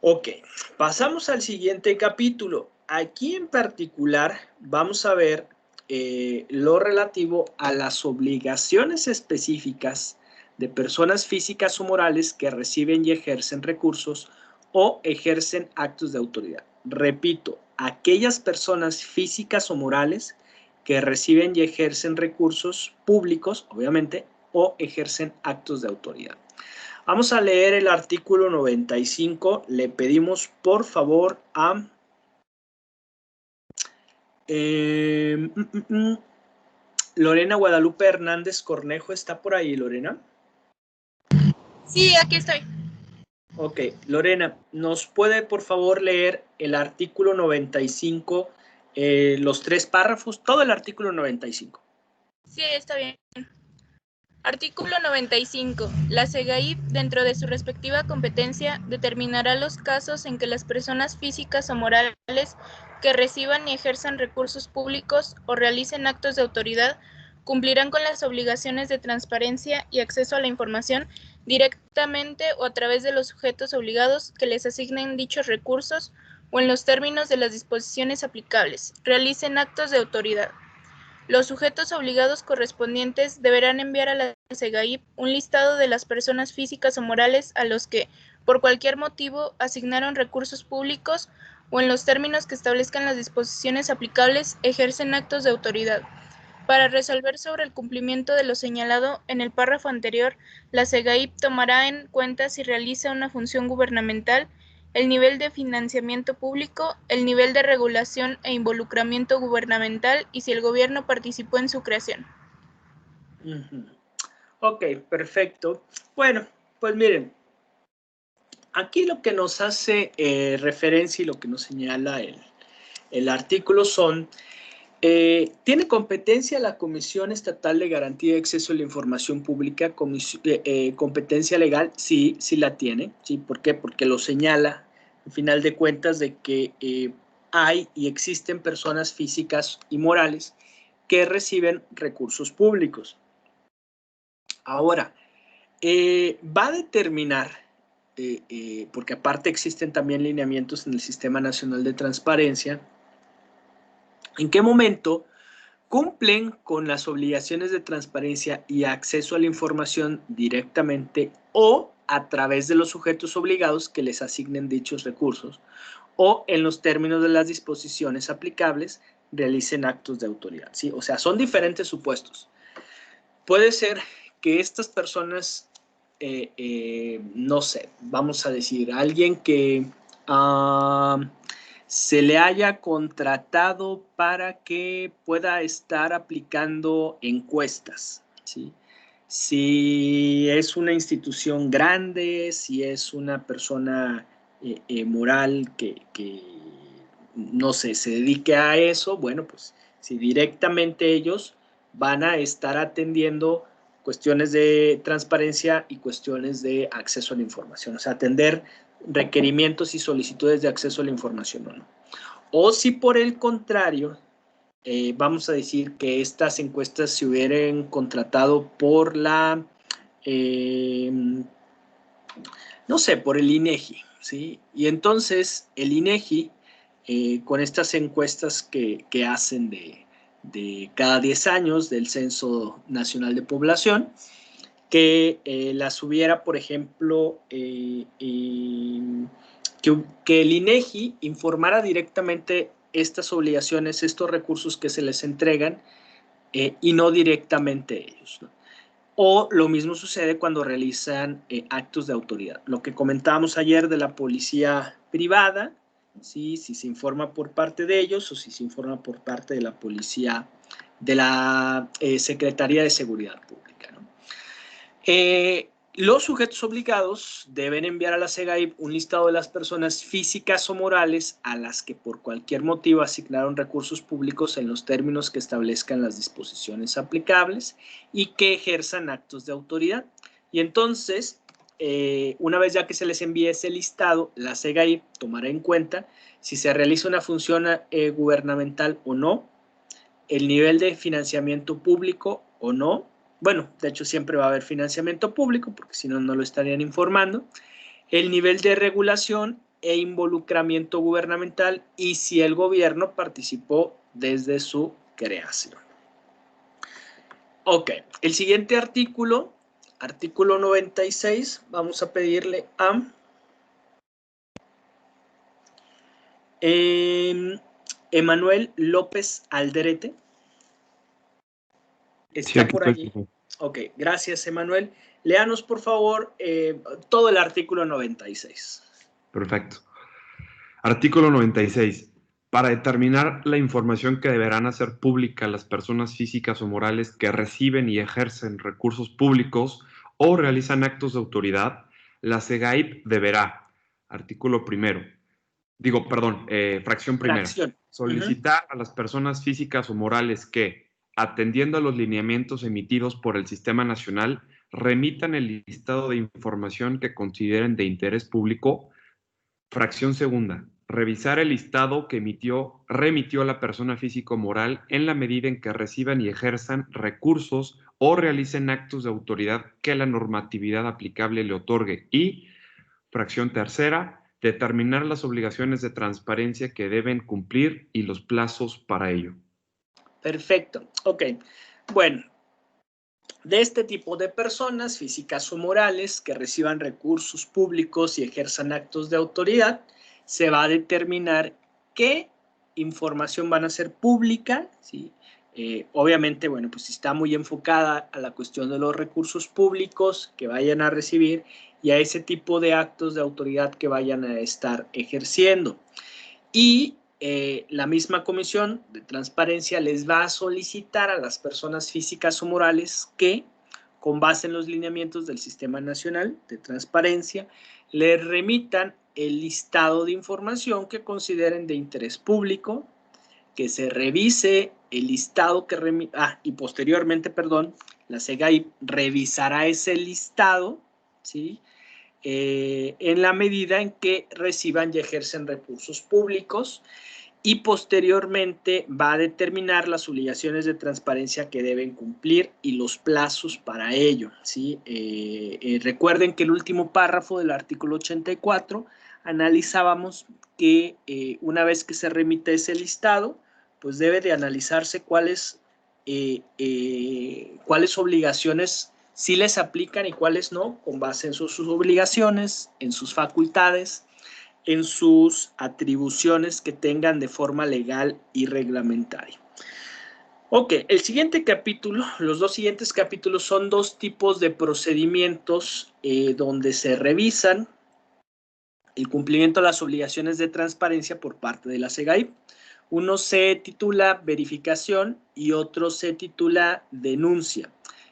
Ok, pasamos al siguiente capítulo. Aquí en particular vamos a ver lo relativo a las obligaciones específicas de personas físicas o morales que reciben y ejercen recursos o ejercen actos de autoridad. Repito, aquellas personas físicas o morales que reciben y ejercen recursos públicos, obviamente, o ejercen actos de autoridad. Vamos a leer el artículo 95. Le pedimos, por favor, a Lorena Guadalupe Hernández Cornejo. ¿Está por ahí, Lorena? Sí, aquí estoy. Ok, Lorena, ¿nos puede, por favor, leer el artículo 95, los 3 párrafos, todo el artículo 95? Sí, está bien. Artículo 95. La SEGAIP, dentro de su respectiva competencia, determinará los casos en que las personas físicas o morales que reciban y ejerzan recursos públicos o realicen actos de autoridad cumplirán con las obligaciones de transparencia y acceso a la información directamente o a través de los sujetos obligados que les asignen dichos recursos o en los términos de las disposiciones aplicables, realicen actos de autoridad. Los sujetos obligados correspondientes deberán enviar a la SEGAIP un listado de las personas físicas o morales a los que, por cualquier motivo, asignaron recursos públicos o en los términos que establezcan las disposiciones aplicables, ejercen actos de autoridad. Para resolver sobre el cumplimiento de lo señalado en el párrafo anterior, la SEGAIP tomará en cuenta si realiza una función gubernamental, el nivel de financiamiento público, el nivel de regulación e involucramiento gubernamental y si el gobierno participó en su creación. Ok, perfecto. Bueno, pues miren, aquí lo que nos hace referencia y lo que nos señala el artículo son, ¿tiene competencia la Comisión Estatal de Garantía de Acceso a la Información Pública? ¿Competencia legal? Sí, sí la tiene. ¿Sí? ¿Por qué? Porque lo señala, al final de cuentas, de que hay y existen personas físicas y morales que reciben recursos públicos. Ahora, va a determinar, porque aparte existen también lineamientos en el Sistema Nacional de Transparencia, en qué momento cumplen con las obligaciones de transparencia y acceso a la información directamente o a través de los sujetos obligados que les asignen dichos recursos o en los términos de las disposiciones aplicables realicen actos de autoridad, ¿sí? O sea, son diferentes supuestos. Puede ser que estas personas, no sé, vamos a decir, alguien que se le haya contratado para que pueda estar aplicando encuestas, ¿sí? Si es una institución grande, si es una persona moral que, no sé, se dedique a eso, bueno, pues si directamente ellos van a estar atendiendo cuestiones de transparencia y cuestiones de acceso a la información, o sea, atender requerimientos y solicitudes de acceso a la información o no. O si por el contrario, vamos a decir que estas encuestas se hubieran contratado por la no sé, por el INEGI, ¿sí? Y entonces el INEGI, con estas encuestas que hacen de cada 10 años del Censo Nacional de Población, que las hubiera, por ejemplo, que el INEGI informara directamente estas obligaciones, estos recursos que se les entregan, y no directamente ellos, ¿no? O lo mismo sucede cuando realizan actos de autoridad. Lo que comentábamos ayer de la policía privada, ¿sí? Si se informa por parte de ellos o si se informa por parte de la policía, de la Secretaría de Seguridad Pública, ¿no? Los sujetos obligados deben enviar a la SEGAIP un listado de las personas físicas o morales a las que por cualquier motivo asignaron recursos públicos en los términos que establezcan las disposiciones aplicables y que ejerzan actos de autoridad. Y entonces, una vez ya que se les envíe ese listado, la SEGAIP tomará en cuenta si se realiza una función gubernamental o no, el nivel de financiamiento público o no. Bueno, de hecho siempre va a haber financiamiento público porque si no, no lo estarían informando. El nivel de regulación e involucramiento gubernamental y si el gobierno participó desde su creación. Ok, el siguiente artículo, artículo 96, vamos a pedirle a Emanuel López Alderete. ¿Está por allí? Ok, gracias, Emanuel. Léanos, por favor, todo el artículo 96. Perfecto. Artículo 96. Para determinar la información que deberán hacer pública las personas físicas o morales que reciben y ejercen recursos públicos o realizan actos de autoridad, la SEGAIP deberá, artículo primero, fracción primera, solicitar a las personas físicas o morales que, atendiendo a los lineamientos emitidos por el Sistema Nacional, remitan el listado de información que consideren de interés público. Fracción segunda, revisar el listado que remitió la persona física o moral en la medida en que reciban y ejerzan recursos o realicen actos de autoridad que la normatividad aplicable le otorgue. Y, fracción tercera, determinar las obligaciones de transparencia que deben cumplir y los plazos para ello. Perfecto, ok. Bueno, de este tipo de personas, físicas o morales, que reciban recursos públicos y ejerzan actos de autoridad, se va a determinar qué información van a ser pública, ¿sí? Obviamente, bueno, pues está muy enfocada a la cuestión de los recursos públicos que vayan a recibir y a ese tipo de actos de autoridad que vayan a estar ejerciendo. Y la misma Comisión de Transparencia les va a solicitar a las personas físicas o morales que, con base en los lineamientos del Sistema Nacional de Transparencia, les remitan el listado de información que consideren de interés público, que se revise el listado que y posteriormente, la SEGAIP revisará ese listado, ¿sí? En la medida en que reciban y ejercen recursos públicos y posteriormente va a determinar las obligaciones de transparencia que deben cumplir y los plazos para ello, ¿sí? Recuerden que el último párrafo del artículo 84 analizábamos que una vez que se remite ese listado, pues debe de analizarse cuáles obligaciones sí les aplican y cuáles no, con base en sus obligaciones, en sus facultades, en sus atribuciones que tengan de forma legal y reglamentaria. Ok, el siguiente capítulo, los dos siguientes capítulos son dos tipos de procedimientos donde se revisan el cumplimiento de las obligaciones de transparencia por parte de la SEGAIP. Uno se titula verificación y otro se titula denuncia.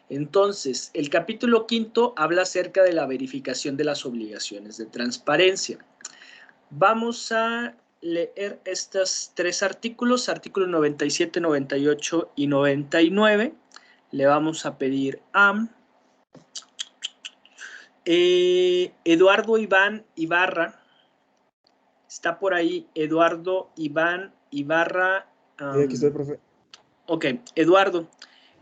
Entonces, el capítulo 5 habla acerca de la verificación de las obligaciones de transparencia. Vamos a leer estos tres artículos, artículos 97, 98 y 99. Le vamos a pedir a Eduardo Iván Ibarra. Está por ahí Eduardo Iván Ibarra. Aquí estoy, profe. Ok, Eduardo.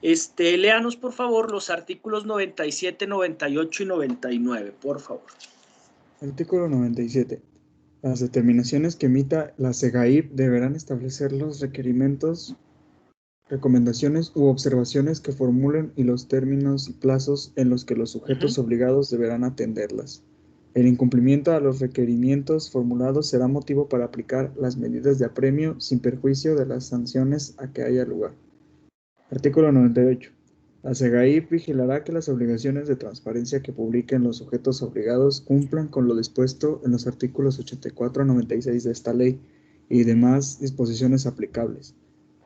Léanos, por favor, los artículos 97, 98 y 99, por favor. Artículo 97. Las determinaciones que emita la SEGAIP deberán establecer los requerimientos, recomendaciones u observaciones que formulen y los términos y plazos en los que los sujetos obligados deberán atenderlas. El incumplimiento a los requerimientos formulados será motivo para aplicar las medidas de apremio sin perjuicio de las sanciones a que haya lugar. Artículo 98. La SEGAIP vigilará que las obligaciones de transparencia que publiquen los sujetos obligados cumplan con lo dispuesto en los artículos 84 a 96 de esta ley y demás disposiciones aplicables.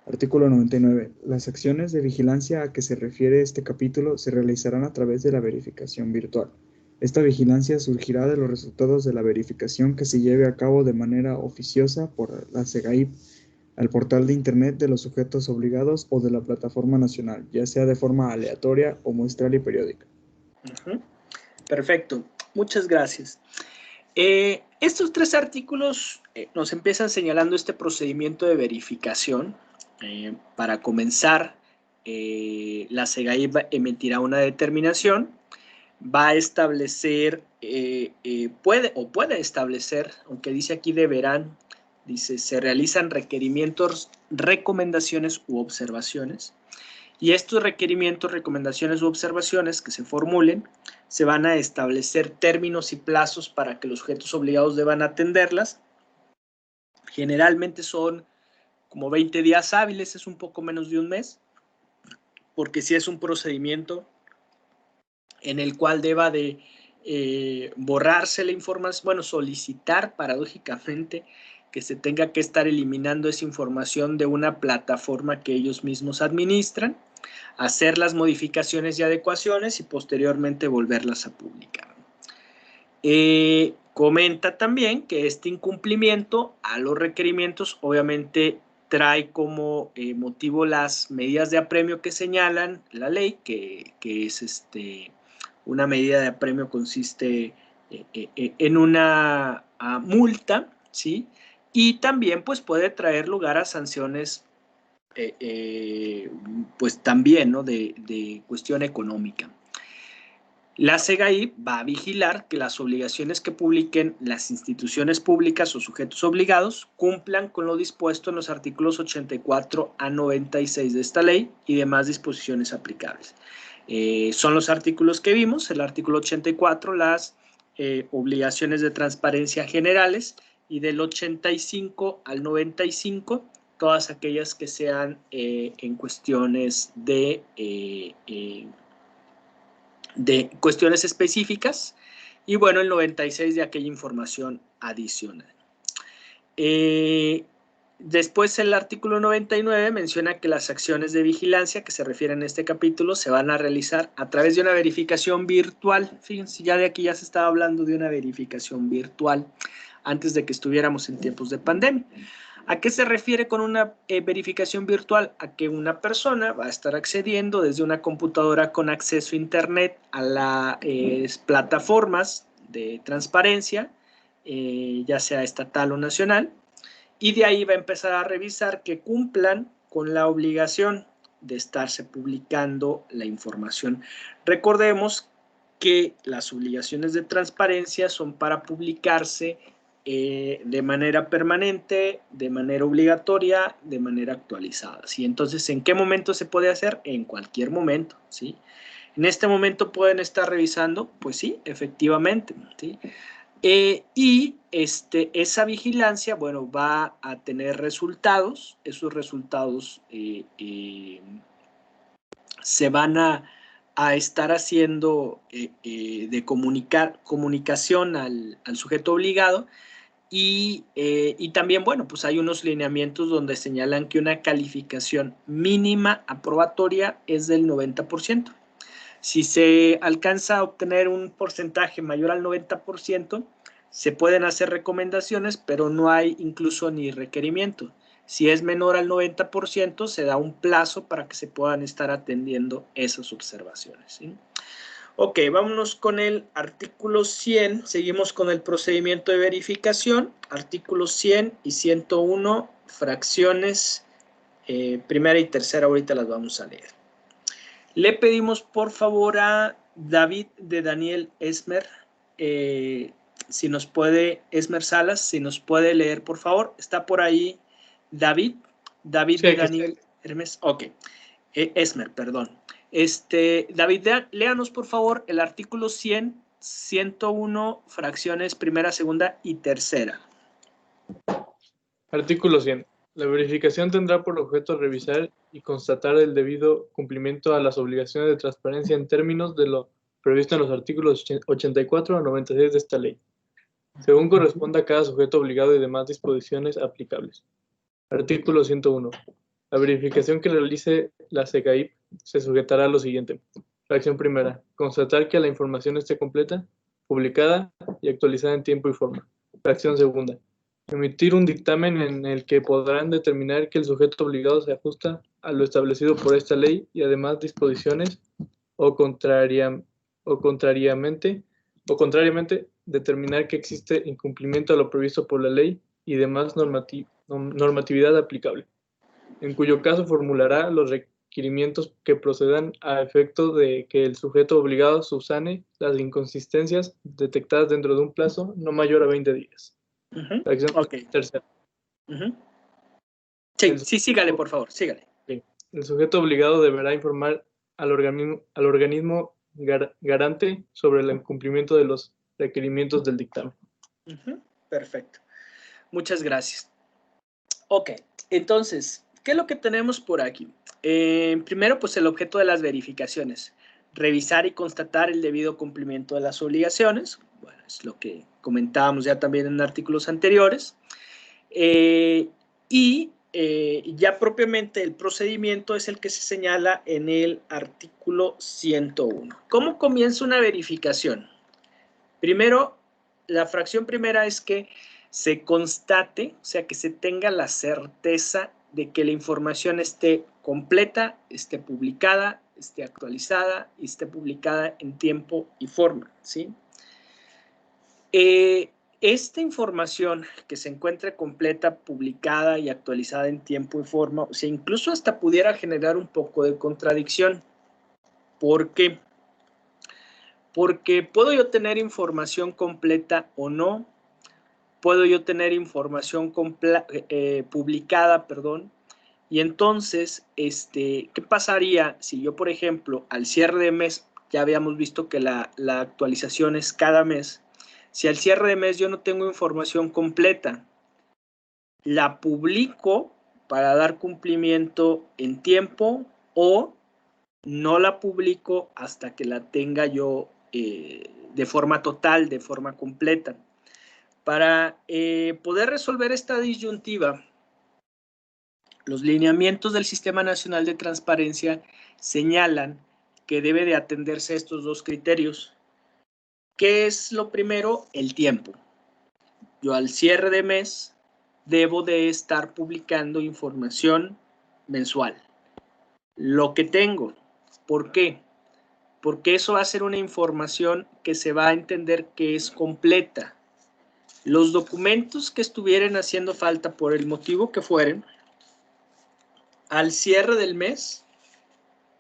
Artículo 99. Las acciones de vigilancia a que se refiere este capítulo se realizarán a través de la verificación virtual. Esta vigilancia surgirá de los resultados de la verificación que se lleve a cabo de manera oficiosa por la SEGAIP al portal de Internet de los sujetos obligados o de la plataforma nacional, ya sea de forma aleatoria o muestral y periódica. Perfecto, muchas gracias. Estos tres artículos nos empiezan señalando este procedimiento de verificación. Para comenzar, la SEGAIP emitirá una determinación, va a establecer, puede establecer, aunque dice aquí deberán, dice, se realizan requerimientos, recomendaciones u observaciones. Y estos requerimientos, recomendaciones u observaciones que se formulen, se van a establecer términos y plazos para que los sujetos obligados deban atenderlas. Generalmente son como 20 días hábiles, es un poco menos de un mes, porque si es un procedimiento en el cual deba de borrarse la información, bueno, solicitar paradójicamente que se tenga que estar eliminando esa información de una plataforma que ellos mismos administran, hacer las modificaciones y adecuaciones y posteriormente volverlas a publicar. Comenta también que este incumplimiento a los requerimientos obviamente trae como motivo las medidas de apremio que señalan la ley, que es una medida de apremio consiste en una multa, ¿sí? Y también pues puede traer lugar a sanciones pues también, ¿no? de cuestión económica. La SEGAIP va a vigilar que las obligaciones que publiquen las instituciones públicas o sujetos obligados cumplan con lo dispuesto en los artículos 84 a 96 de esta ley y demás disposiciones aplicables. Son los artículos que vimos, el artículo 84, las obligaciones de transparencia generales, y del 85 al 95, todas aquellas que sean en cuestiones de cuestiones específicas, y bueno, el 96 de aquella información adicional. Después el artículo 99 menciona que las acciones de vigilancia que se refieren a este capítulo se van a realizar a través de una verificación virtual. Fíjense, ya de aquí ya se estaba hablando de una verificación virtual antes de que estuviéramos en tiempos de pandemia. ¿A qué se refiere con una verificación virtual? A que una persona va a estar accediendo desde una computadora con acceso a Internet a las plataformas de transparencia, ya sea estatal o nacional, y de ahí va a empezar a revisar que cumplan con la obligación de estarse publicando la información. Recordemos que las obligaciones de transparencia son para publicarse de manera permanente, de manera obligatoria, de manera actualizada, ¿sí? Entonces, ¿en qué momento se puede hacer? En cualquier momento, ¿sí? ¿En este momento pueden estar revisando? Pues sí, efectivamente, ¿sí? Y esa vigilancia, bueno, va a tener resultados. Esos resultados se van a estar haciendo de comunicación al sujeto obligado. Y también, bueno, pues hay unos lineamientos donde señalan que una calificación mínima aprobatoria es del 90%. Si se alcanza a obtener un porcentaje mayor al 90%, se pueden hacer recomendaciones, pero no hay incluso ni requerimiento. Si es menor al 90%, se da un plazo para que se puedan estar atendiendo esas observaciones, ¿sí? Ok, vámonos con el artículo 100, seguimos con el procedimiento de verificación, artículos 100 y 101, fracciones primera y tercera, ahorita las vamos a leer. Le pedimos por favor a David de Daniel Esmer, si nos puede, Esmer Salas, si nos puede leer por favor. ¿Está por ahí David? David Sí, de aquí Daniel Hermes. Ok. Esmer, perdón. David, léanos por favor el artículo 100, 101, fracciones primera, segunda y tercera. Artículo 100. La verificación tendrá por objeto revisar y constatar el debido cumplimiento a las obligaciones de transparencia en términos de lo previsto en los artículos 84 a 96 de esta ley, según corresponda a cada sujeto obligado y demás disposiciones aplicables. Artículo 101. La verificación que realice la SEGAIP se sujetará a lo siguiente. Fracción primera. Constatar que la información esté completa, publicada y actualizada en tiempo y forma. Fracción segunda. Emitir un dictamen en el que podrán determinar que el sujeto obligado se ajusta a lo establecido por esta ley y además disposiciones o contrariamente determinar que existe incumplimiento a lo previsto por la ley y demás normatividad aplicable, en cuyo caso formulará los requerimientos que procedan a efecto de que el sujeto obligado subsane las inconsistencias detectadas dentro de un plazo no mayor a 20 días. Okay. Tercera. Sí, sígale, por favor, sígale. El sujeto obligado deberá informar al organismo garante sobre el incumplimiento de los requerimientos del dictamen. Perfecto. Muchas gracias. Ok, entonces, ¿qué es lo que tenemos por aquí? Primero, pues el objeto de las verificaciones. Revisar y constatar el debido cumplimiento de las obligaciones. Bueno, es lo que comentábamos ya también en artículos anteriores. Ya propiamente el procedimiento es el que se señala en el artículo 101. ¿Cómo comienza una verificación? Primero, la fracción primera es que se constate, o sea, que se tenga la certeza de que la información esté completa, esté publicada, esté actualizada y esté publicada en tiempo y forma, ¿sí? Esta información que se encuentre completa, publicada y actualizada en tiempo y forma, o sea, incluso hasta pudiera generar un poco de contradicción. ¿Por qué? Porque puedo yo tener información completa o no, puedo yo tener información publicada, y entonces, ¿qué pasaría si yo, por ejemplo, al cierre de mes, ya habíamos visto que la actualización es cada mes, si al cierre de mes yo no tengo información completa, la publico para dar cumplimiento en tiempo o no la publico hasta que la tenga yo de forma total, de forma completa? Para poder resolver esta disyuntiva, los lineamientos del Sistema Nacional de Transparencia señalan que debe de atenderse a estos dos criterios. ¿Qué es lo primero? El tiempo. Yo al cierre de mes debo de estar publicando información mensual. Lo que tengo. ¿Por qué? Porque eso va a ser una información que se va a entender que es completa. Los documentos que estuvieran haciendo falta por el motivo que fueren, al cierre del mes,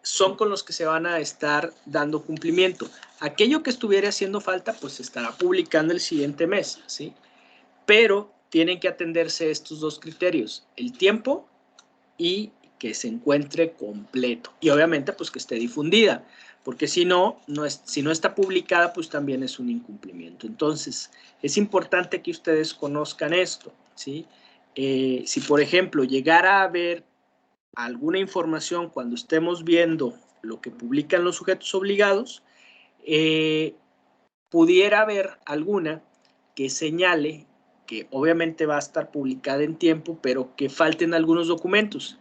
son con los que se van a estar dando cumplimiento. Aquello que estuviera haciendo falta, pues se estará publicando el siguiente mes, ¿sí? Pero tienen que atenderse estos dos criterios, el tiempo y que se encuentre completo. Y obviamente, pues que esté difundida, porque si no está publicada, pues también es un incumplimiento. Entonces, es importante que ustedes conozcan esto, ¿sí? Si, por ejemplo, llegara a haber alguna información cuando estemos viendo lo que publican los sujetos obligados, pudiera haber alguna que señale que obviamente va a estar publicada en tiempo, pero que falten algunos documentos.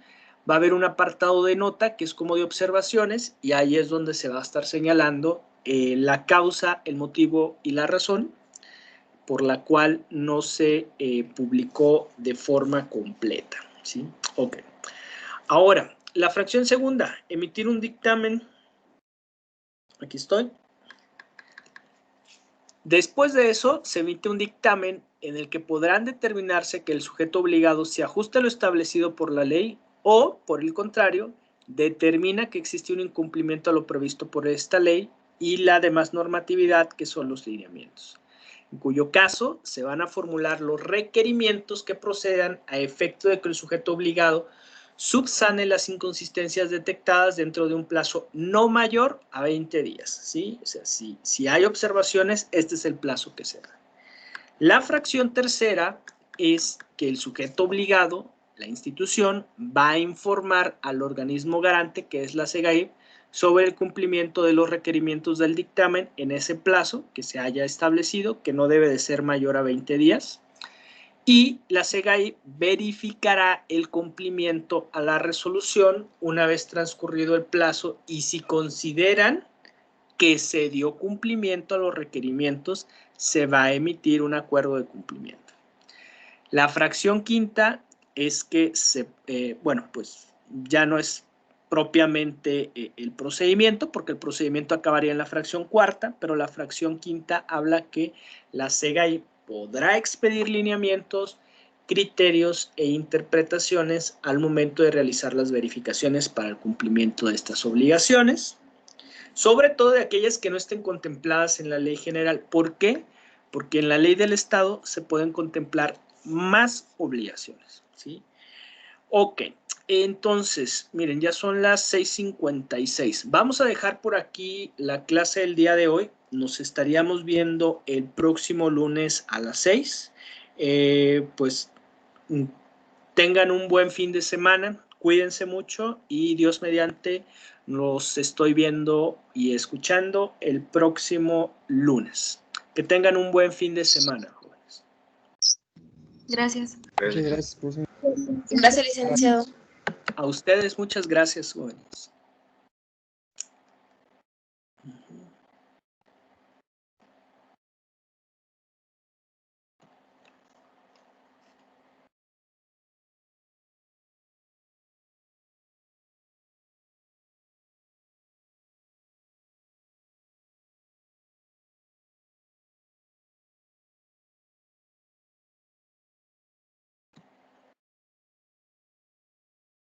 Va a haber un apartado de nota que es como de observaciones y ahí es donde se va a estar señalando la causa, el motivo y la razón por la cual no se publicó de forma completa, ¿sí? Ok. Ahora, la fracción segunda, emitir un dictamen. Aquí estoy. Después de eso, se emite un dictamen en el que podrán determinarse que el sujeto obligado se ajusta a lo establecido por la ley o, por el contrario, determina que existe un incumplimiento a lo previsto por esta ley y la demás normatividad, que son los lineamientos, en cuyo caso se van a formular los requerimientos que procedan a efecto de que el sujeto obligado subsane las inconsistencias detectadas dentro de un plazo no mayor a 20 días, ¿sí? O sea, si hay observaciones, este es el plazo que se da. La fracción tercera es que el sujeto obligado, la institución, va a informar al organismo garante, que es la SEGAIP, sobre el cumplimiento de los requerimientos del dictamen en ese plazo que se haya establecido, que no debe de ser mayor a 20 días, y la SEGAIP verificará el cumplimiento a la resolución una vez transcurrido el plazo, y si consideran que se dio cumplimiento a los requerimientos, se va a emitir un acuerdo de cumplimiento. La fracción quinta es que pues ya no es propiamente el procedimiento, porque el procedimiento acabaría en la fracción cuarta, pero la fracción quinta habla que la SEGAIP podrá expedir lineamientos, criterios e interpretaciones al momento de realizar las verificaciones para el cumplimiento de estas obligaciones, sobre todo de aquellas que no estén contempladas en la ley general. ¿Por qué? Porque en la ley del Estado se pueden contemplar más obligaciones, ¿sí? Ok, entonces, miren, ya son las 6:56. Vamos a dejar por aquí la clase del día de hoy. Nos estaríamos viendo el próximo lunes a las 6. Pues tengan un buen fin de semana, cuídense mucho y Dios mediante los estoy viendo y escuchando el próximo lunes. Que tengan un buen fin de semana, jóvenes. Gracias. Gracias, licenciado. A ustedes, muchas gracias, jóvenes.